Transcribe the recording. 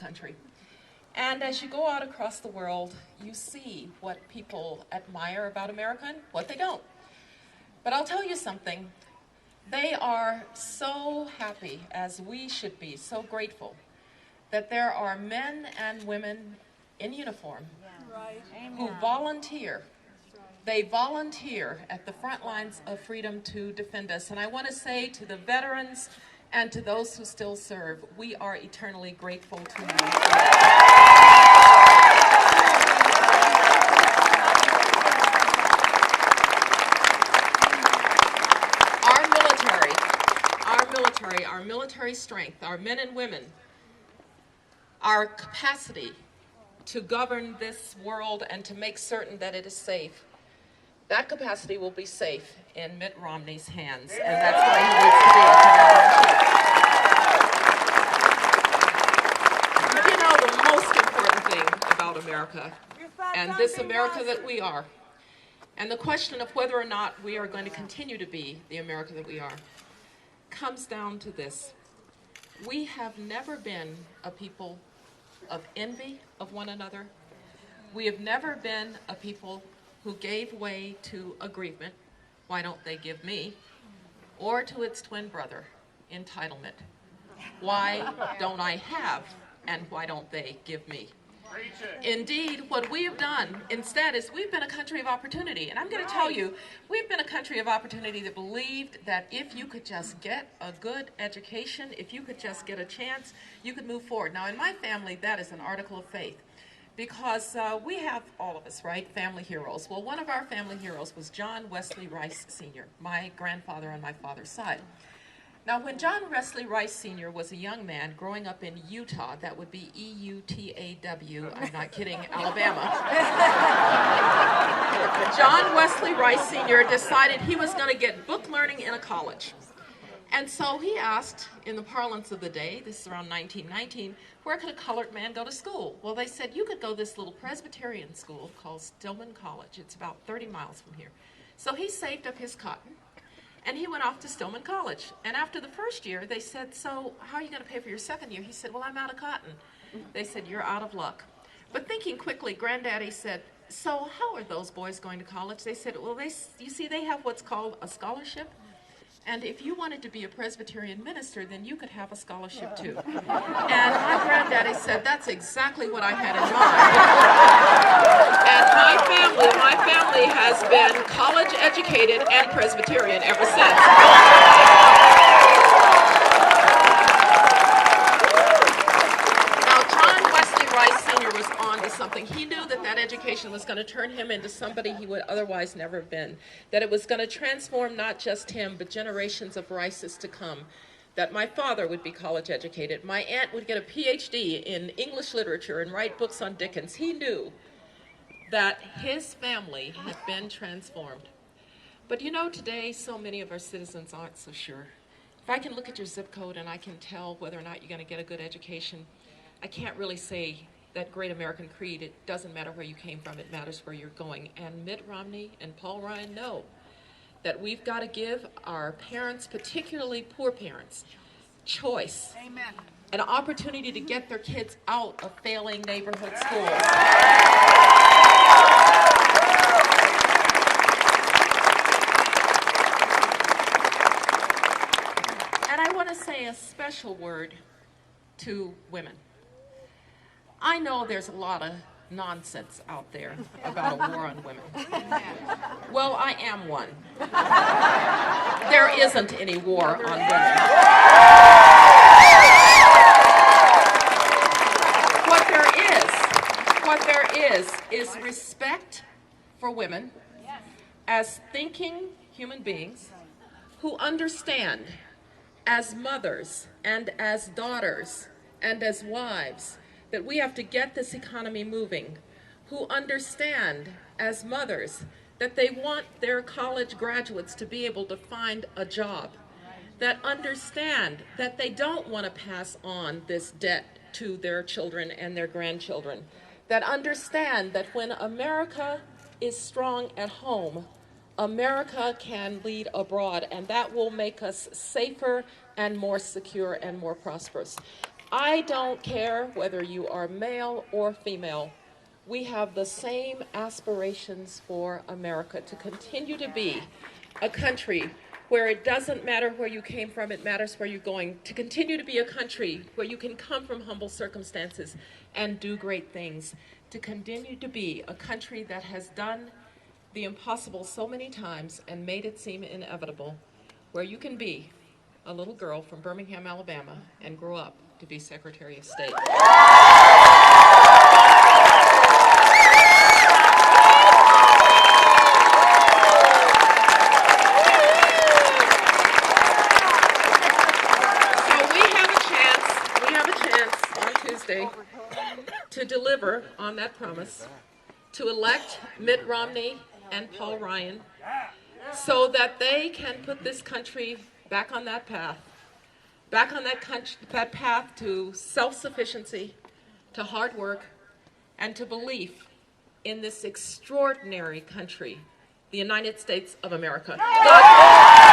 country. And as you go out across the world, you see what people admire about America and what they don't. But I'll tell you something. They are so happy, as we should be, so grateful, that there are men and women in uniform who volunteer. They volunteer at the front lines of freedom to defend us. And I want to say to the veterans and to those who still serve, we are eternally grateful to you. Our military strength, our men and women, our capacity to govern this world and to make certain that it is safe, that capacity will be safe in Mitt Romney's hands, and that's why he needs to be a commander-in-chief. But you know, the most important thing about America, and this America that we are, and the question of whether or not we are going to continue to be the America that we are, comes down to this. We have never been a people of envy of one another. We have never been a people who gave way to aggrievement, why don't they give me, or to its twin brother, entitlement. Why don't I have, and why don't they give me? Indeed, what we have done instead is we've been a country of opportunity. And I'm going to tell you, we've been a country of opportunity that believed that if you could just get a good education, if you could just get a chance, you could move forward. Now, in my family, that is an article of faith. Because we have, all of us, right, family heroes. Well, one of our family heroes was John Wesley Rice Sr., my grandfather on my father's side. Now, when John Wesley Rice Sr. was a young man growing up in Utah, that would be E-U-T-A-W, I'm not kidding, Alabama. John Wesley Rice Sr. decided he was going to get book learning in a college. And so he asked, in the parlance of the day, this is around 1919, where could a colored man go to school? Well, they said, you could go to this little Presbyterian school called Stillman College. It's about 30 miles from here. So he saved up his cotton, and he went off to Stillman College. And after the first year, they said, so how are you going to pay for your second year? He said, well, I'm out of cotton. They said, you're out of luck. But thinking quickly, Granddaddy said, so how are those boys going to college? They said, well, you see, they have what's called a scholarship. And if you wanted to be a Presbyterian minister, then you could have a scholarship too. And my granddaddy said, that's exactly what I had in mind. And my family has been college educated and Presbyterian ever since. Now, John Wesley Rice Sr. was on to something. He knew that that education was going to turn him into somebody he would otherwise never have been, that it was going to transform not just him, but generations of Rices to come, that my father would be college educated, my aunt would get a PhD in English literature and write books on Dickens. He knew that his family had been transformed. But you know, today, so many of our citizens aren't so sure. If I can look at your zip code and I can tell whether or not you're going to get a good education, I can't really say that great American creed, it doesn't matter where you came from, it matters where you're going. And Mitt Romney and Paul Ryan know that we've got to give our parents, particularly poor parents, choice. Amen. An opportunity to get their kids out of failing neighborhood schools. And I want to say a special word to women. I know there's a lot of nonsense out there about a war on women. Well, I am one. There isn't any war on women. What there is respect for women as thinking human beings who understand as mothers and as daughters and as wives that we have to get this economy moving, who understand as mothers that they want their college graduates to be able to find a job, that understand that they don't want to pass on this debt to their children and their grandchildren, that understand that when America is strong at home, America can lead abroad, and that will make us safer and more secure and more prosperous. I don't care whether you are male or female. We have the same aspirations for America, to continue to be a country where it doesn't matter where you came from, it matters where you're going. To continue to be a country where you can come from humble circumstances and do great things. To continue to be a country that has done the impossible so many times and made it seem inevitable, where you can be a little girl from Birmingham, Alabama, and grow up to be Secretary of State. So we have a chance on Tuesday to deliver on that promise, to elect Mitt Romney and Paul Ryan so that they can put this country back on that path. Back on that path to self-sufficiency, to hard work, and to belief in this extraordinary country, the United States of America. God